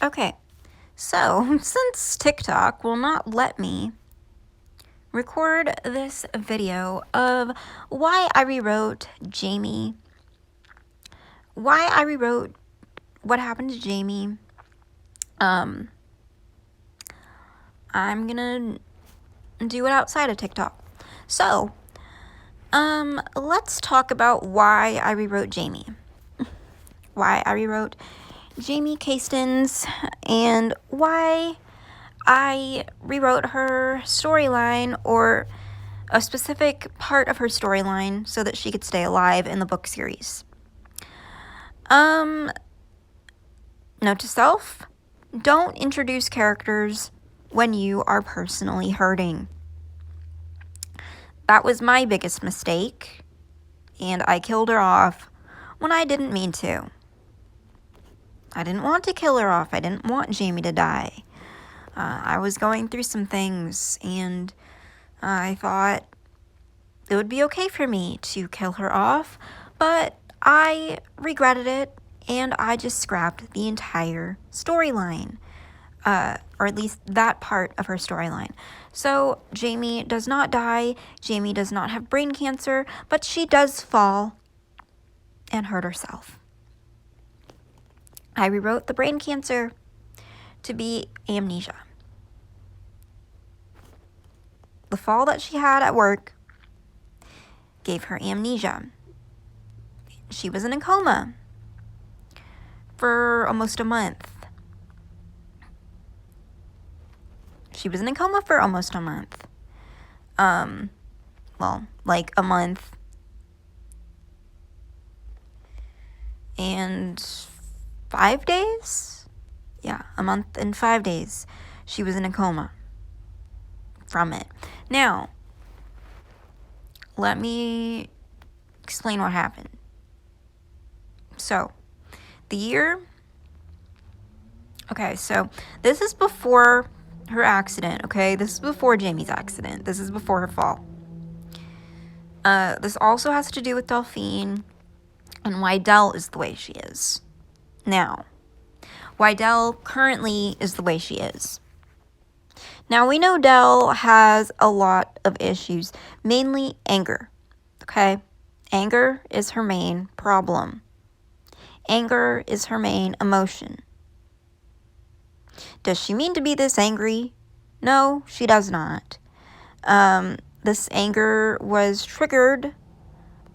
Okay, so since TikTok will not let me record this video of why I rewrote Jamie, why I rewrote what happened to Jamie, I'm gonna do it outside of TikTok. So, let's talk about why I rewrote Jamie. Why I rewrote Jamie Castins and why I rewrote her storyline, or a specific part of her storyline, so that she could stay alive in the book series. Note to self, don't introduce characters when you are personally hurting. That was my biggest mistake, and I killed her off when I didn't mean to. I didn't want to kill her off. I didn't want Jamie to die. I was going through some things, and I thought it would be okay for me to kill her off, but I regretted it, and I just scrapped the entire storyline, or at least that part of her storyline. So Jamie does not die, Jamie does not have brain cancer, but she does fall and hurt herself. I rewrote the brain cancer to be amnesia. The fall that she had at work gave her amnesia. She was in a coma for almost a month. Well, like a month and 5 days? Yeah, a month and 5 days she was in a coma from it. Now, let me explain what happened. So, so this is before her accident, okay? This is before Jamie's accident. This is before her fall. This also has to do with Delphine and why Dell is the way she is now. Why Dell currently is the way she is. Now, we know Dell has a lot of issues, mainly anger, okay? Anger is her main problem. Anger is her main emotion. Does she mean to be this angry? No, she does not. This anger was triggered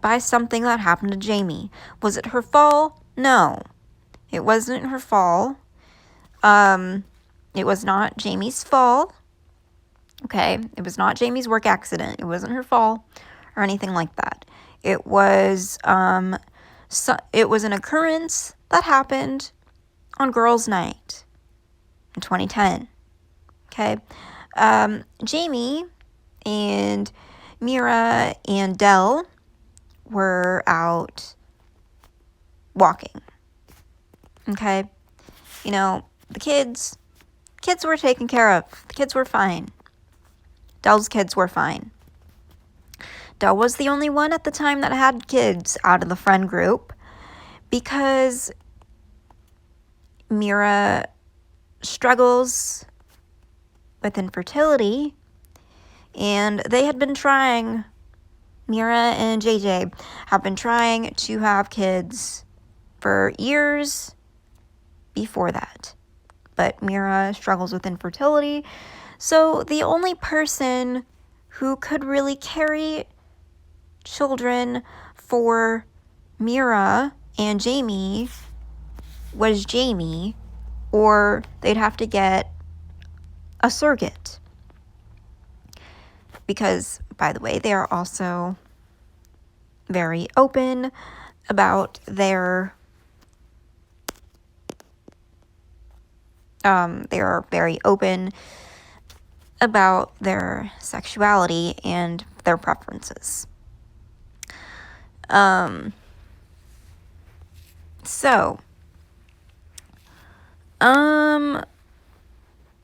by something that happened to Jamie. Was it her fall? No, it wasn't her fall. It was not Jamie's fall. Okay, it was not Jamie's work accident. It wasn't her fall or anything like that. It was an occurrence that happened on Girls' Night in 2010. Okay, Jamie and Mira and Dell were out walking. Okay, you know, the kids were taken care of. The kids were fine. Dell's kids were fine. Dell was the only one at the time that had kids out of the friend group, because Mira struggles with infertility, and they had been trying, Mira and JJ have been trying to have kids for years before that. But Mira struggles with infertility, so the only person who could really carry children for Mira and Jamie was Jamie, or they'd have to get a surrogate. Because, by the way, they are also very open about their sexuality and their preferences.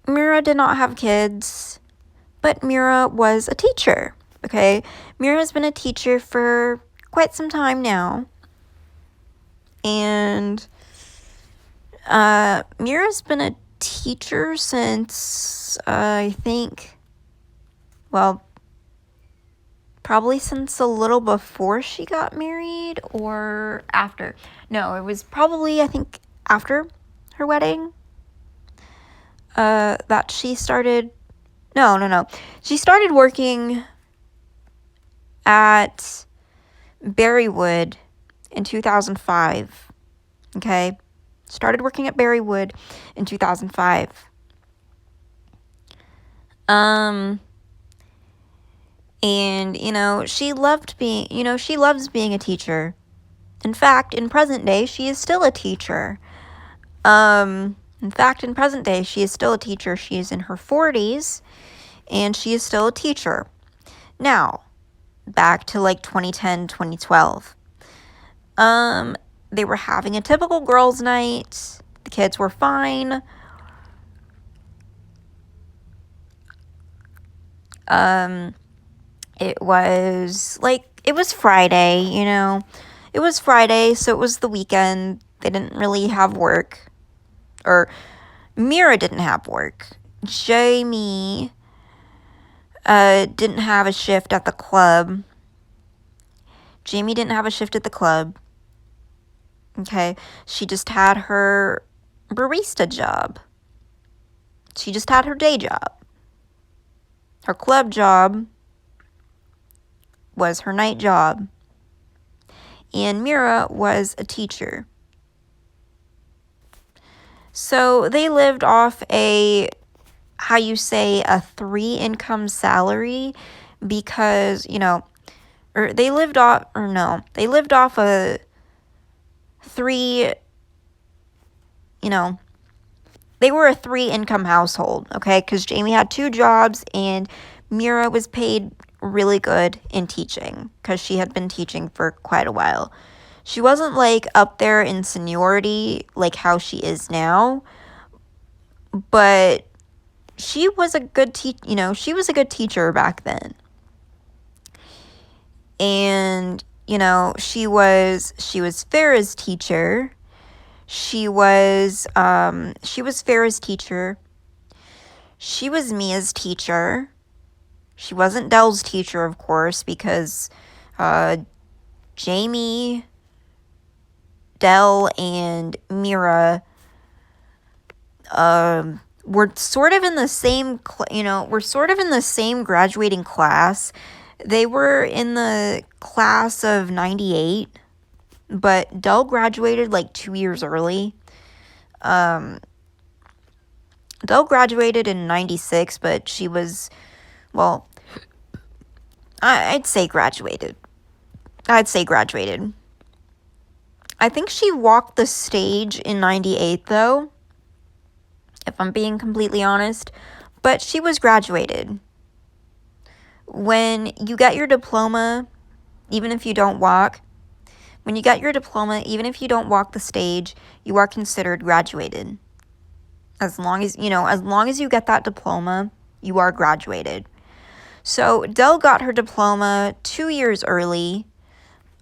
Mira did not have kids, but Mira was a teacher, okay? Mira's been a teacher for quite some time now, and Mira's been a teacher since, I think, well, probably since a little before she got married or after. No, it was probably, I think, after her wedding, that she started, no. She started working at Berrywood in 2005, okay? Started working at Berrywood in 2005. And, she loves being a teacher. In fact, in present day, she is still a teacher. In fact, in present day, she is still a teacher. She is in her 40s, and she is still a teacher. Now, back to like 2010, 2012. They were having a typical girls' night. The kids were fine. It was Friday, It was Friday, so it was the weekend. They didn't really have work. Or, Mira didn't have work. Jamie, didn't have a shift at the club. Jamie didn't have a shift at the club. Okay? She just had her barista job. She just had her day job. Her club job was her night job. And Mira was a teacher. So they lived off a 3-income salary because, they lived off a 3, they were a 3-income household, okay? Because Jamie had 2 jobs and Mira was paid really good in teaching because she had been teaching for quite a while. She wasn't up there in seniority like how she is now, but she was a good she was a good teacher back then. And, she was Farrah's teacher. She was Farrah's teacher. She was Mia's teacher. She wasn't Dell's teacher, of course, because Jamie, Dell, and Mira were sort of in the same, graduating class. They were in the class of 98, but Dell graduated 2 years early. Dell graduated in 96, but she was, I'd say graduated. I think she walked the stage in 98, though, if I'm being completely honest, but she was graduated. When you get your diploma, even if you don't walk the stage, you are considered graduated. As long as you get that diploma, you are graduated. So Dell got her diploma 2 years early.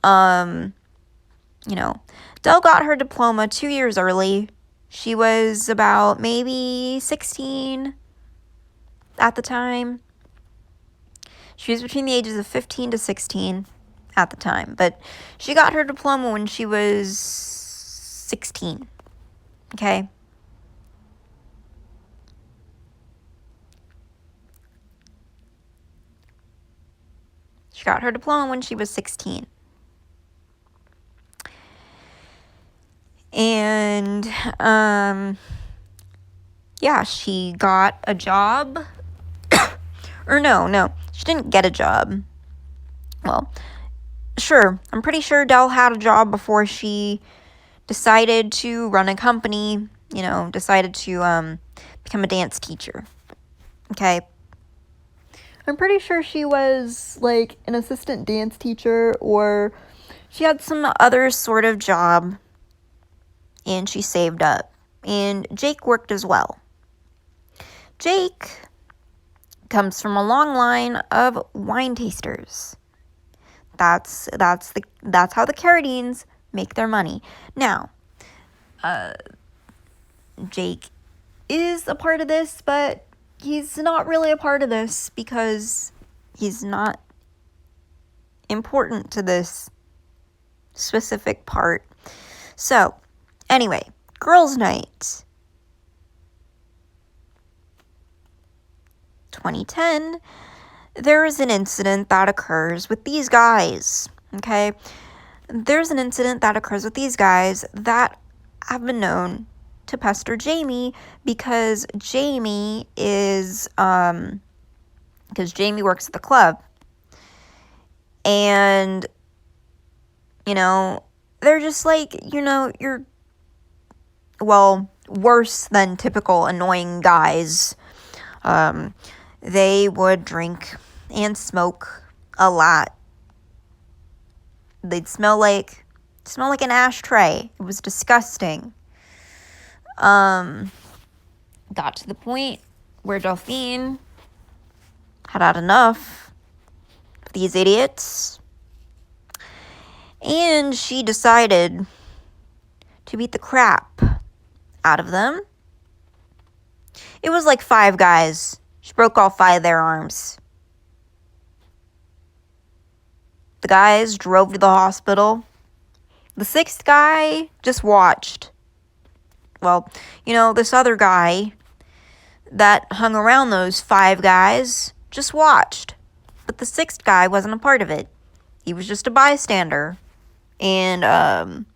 Dell got her diploma 2 years early. She was about maybe 16 at the time. She was between the ages of 15 to 16 at the time, but she got her diploma when she was 16. Okay? She got her diploma when she was 16. And, she got a job. Or no, she didn't get a job. Well, sure, I'm pretty sure Dell had a job before she decided to run a company, decided to, become a dance teacher. Okay? I'm pretty sure she was, an assistant dance teacher, or she had some other sort of job, and she saved up. And Jake worked as well. Jake comes from a long line of wine tasters. That's how the Carradines make their money. Now, Jake is a part of this, but he's not really a part of this because he's not important to this specific part. So, anyway, girls' night. 2010, there is an incident that occurs with these guys, okay? There's an incident that occurs with these guys that have been known to pester Jamie because Jamie works at the club. And, they're just like, you're, worse than typical annoying guys. They would drink and smoke a lot. They'd smell like an ashtray. It was disgusting. Got to the point where Delphine had enough of these idiots, and she decided to beat the crap out of them. It was like 5 guys. She broke all 5 of their arms. The guys drove to the hospital. The 6th guy just watched. Well, this other guy that hung around those 5 guys just watched. But the 6th guy wasn't a part of it. He was just a bystander. And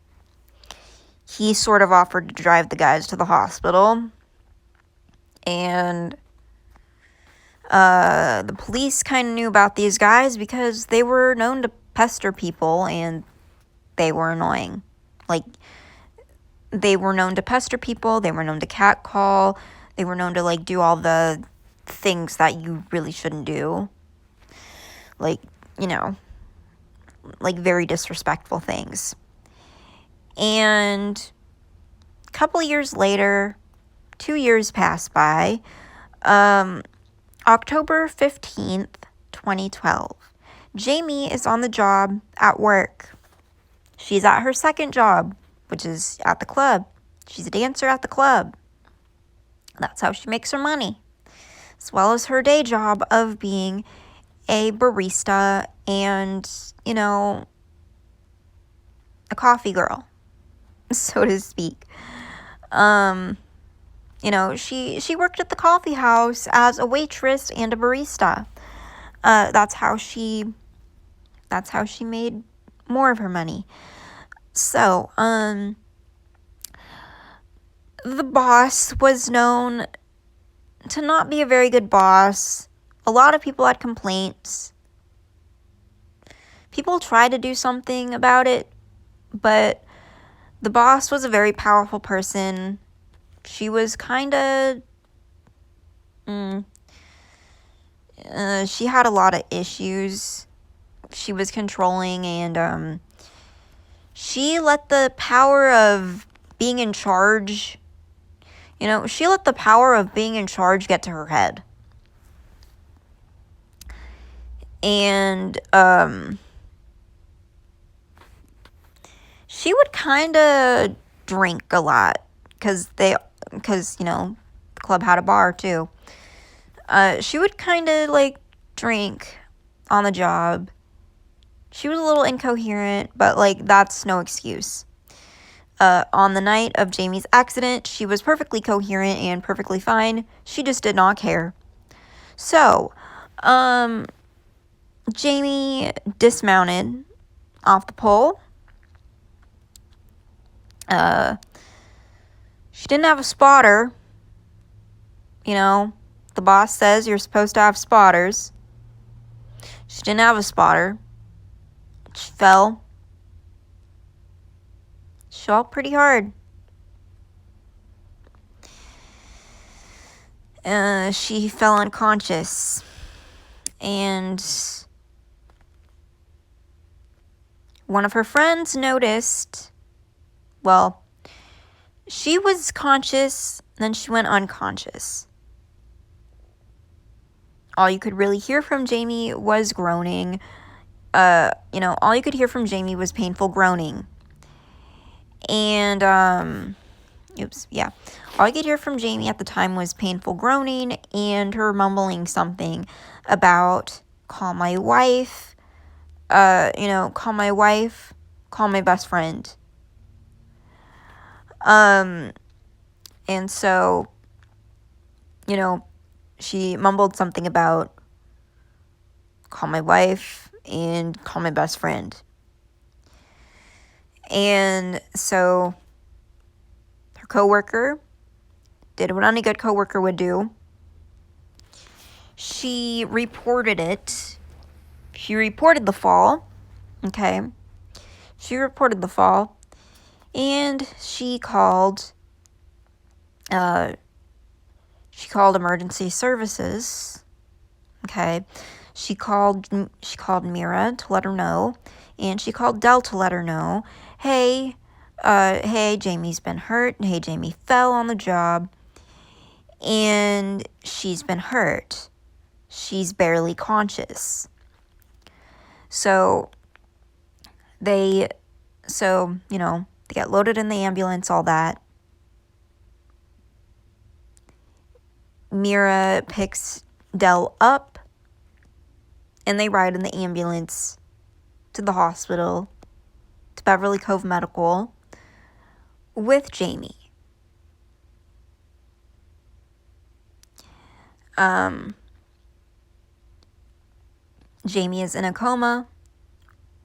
he sort of offered to drive the guys to the hospital. And the police kind of knew about these guys because they were known to pester people and they were annoying. Like, they were known to pester people, they were known to catcall, they were known to, do all the things that you really shouldn't do. Very disrespectful things. And a couple years later, 2 years passed by, October 15th, 2012. Jamie is on the job at work. She's at her second job, which is at the club. She's a dancer at the club. That's how she makes her money. As well as her day job of being a barista and, a coffee girl, so to speak. She worked at the coffee house as a waitress and a barista. That's how she made more of her money. So, the boss was known to not be a very good boss. A lot of people had complaints. People tried to do something about it, but the boss was a very powerful person. She was kind of, she had a lot of issues. She was controlling, and she let the power of being in charge, she let the power of being in charge get to her head. And she would kind of drink a lot because the club had a bar too. She would kind of drink on the job. She was a little incoherent, but that's no excuse. On the night of Jamie's accident, she was perfectly coherent and perfectly fine. She just did not care. So, Jamie dismounted off the pole. She didn't have a spotter. The boss says you're supposed to have spotters. She didn't have a spotter. She fell. She fell pretty hard. She fell unconscious. And one of her friends noticed, she was conscious, then she went unconscious. All you could really hear from Jamie was groaning. All you could hear from Jamie was painful groaning. And, Oops, yeah. All I could hear from Jamie at the time was painful groaning and her mumbling something about call my wife, call my wife, call my best friend. And so, she mumbled something about call my wife and call my best friend. And so her coworker did what any good coworker would do. She reported it. She reported the fall. Okay. She reported the fall. And she called emergency services. Okay. She called Mira to let her know, and she called Dell to let her know, hey, Jamie's been hurt. Hey, Jamie fell on the job, and she's been hurt. She's barely conscious. So they get loaded in the ambulance, all that. Mira picks Dell up, and they ride in the ambulance to the hospital, to Beverly Cove Medical, with Jamie. Jamie is in a coma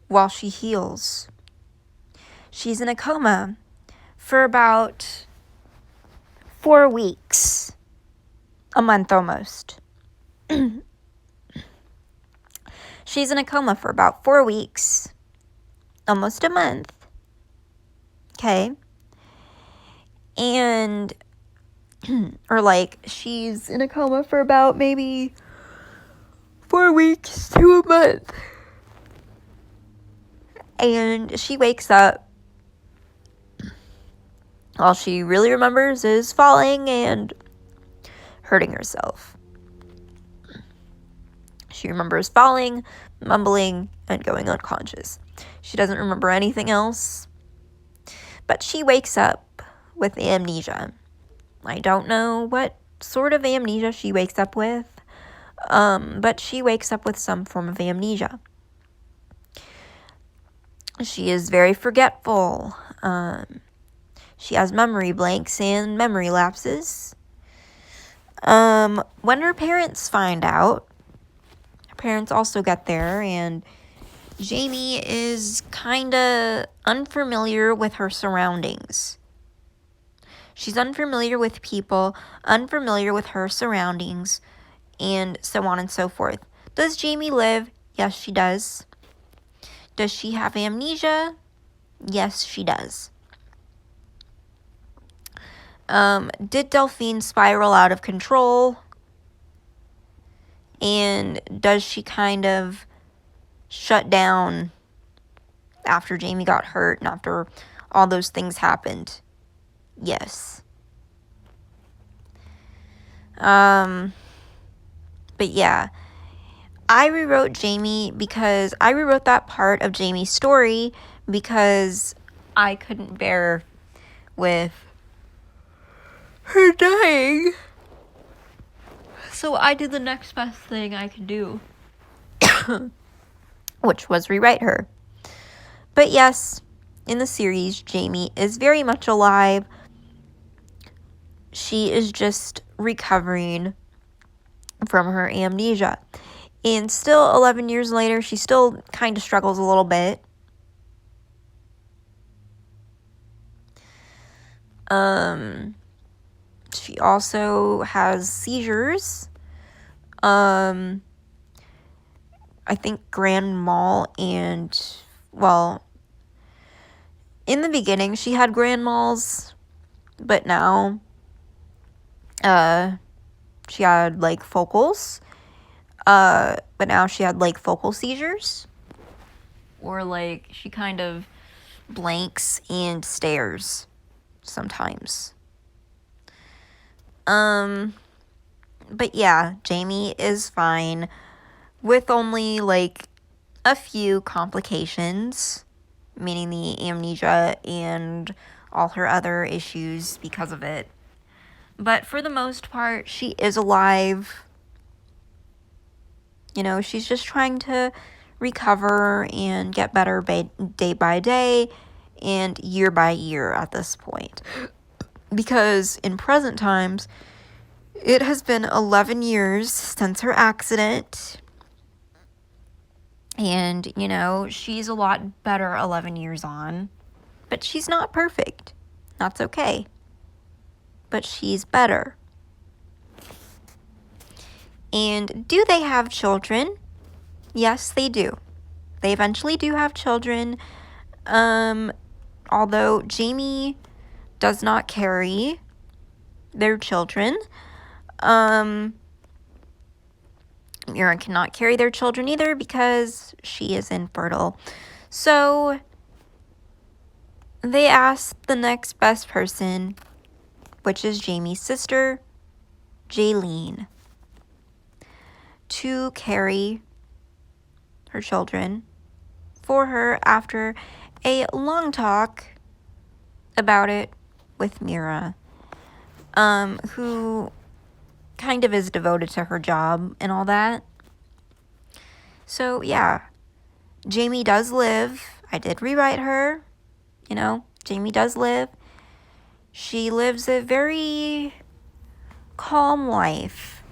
while she heals. She's in a coma for about 4 weeks. A month almost. She's in a coma for about 4 weeks. Almost a month. Okay. And, she's in a coma for about maybe 4 weeks to a month. And she wakes up. All she really remembers is falling and hurting herself. She remembers falling, mumbling, and going unconscious. She doesn't remember anything else. But she wakes up with amnesia. I don't know what sort of amnesia she wakes up with, but she wakes up with some form of amnesia. She is very forgetful. She has memory blanks and memory lapses. When her parents find out, her parents also get there, and Jamie is kinda unfamiliar with her surroundings. She's unfamiliar with people, unfamiliar with her surroundings, and so on and so forth. Does Jamie live? Yes, she does. Does she have amnesia? Yes, she does. Did Delphine spiral out of control? And does she kind of shut down after Jamie got hurt and after all those things happened? Yes. But yeah, I rewrote that part of Jamie's story because I couldn't bear with her dying. So I did the next best thing I could do, which was rewrite her. But yes, in the series, Jamie is very much alive. She is just recovering from her amnesia. And still, 11 years later, she still kind of struggles a little bit. She also has seizures. I think grand mal and, in the beginning, she had grand mals, but now, she had, focals. But now she had, focal seizures. Or, she kind of blanks and stares sometimes. But yeah, Jamie is fine with only, a few complications. meaning the amnesia and all her other issues because of it. But for the most part, she is alive. You know, she's just trying to recover and get better day by day and year by year at this point. Because in present times, it has been 11 years since her accident. And, you know, she's a lot better 11 years on. But she's not perfect. That's okay. But she's better. And do they have children? Yes, they do. They eventually do have children. Although Jamie does not carry their children. Mira cannot carry their children either because she is infertile. So they asked the next best person, which is Jamie's sister, Jaylene, to carry her children for her after a long talk about it with Mira, who kind of is devoted to her job and all that. So yeah, Jamie does live. I did rewrite her. You know, Jamie does live. She lives a very calm life.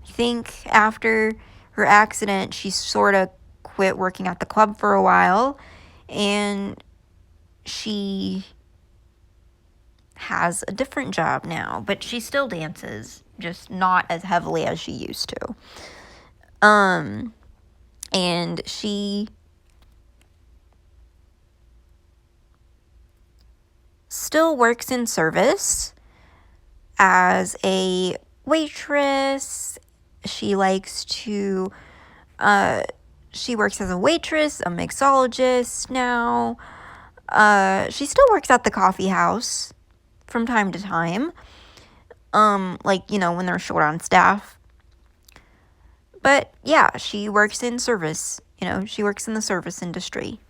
I think after her accident, she sort of quit working at the club for a while, and she has a different job now, but she still dances, just not as heavily as she used to. And she still works in service as a waitress. She likes to, she works as a waitress, a mixologist now. She still works at the coffee house from time to time. Like, you know, when they're short on staff. But yeah, she works in service. You know, she works in the service industry.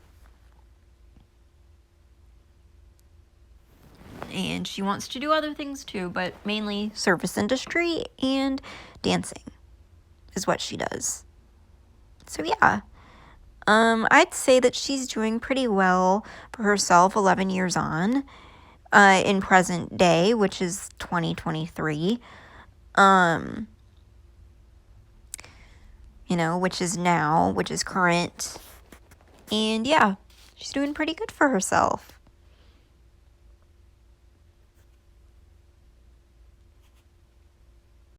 And she wants to do other things too, but mainly service industry and dancing is what she does. So yeah, I'd say that she's doing pretty well for herself 11 years on, in present day, which is 2023. You know, which is now, which is current. And yeah, she's doing pretty good for herself.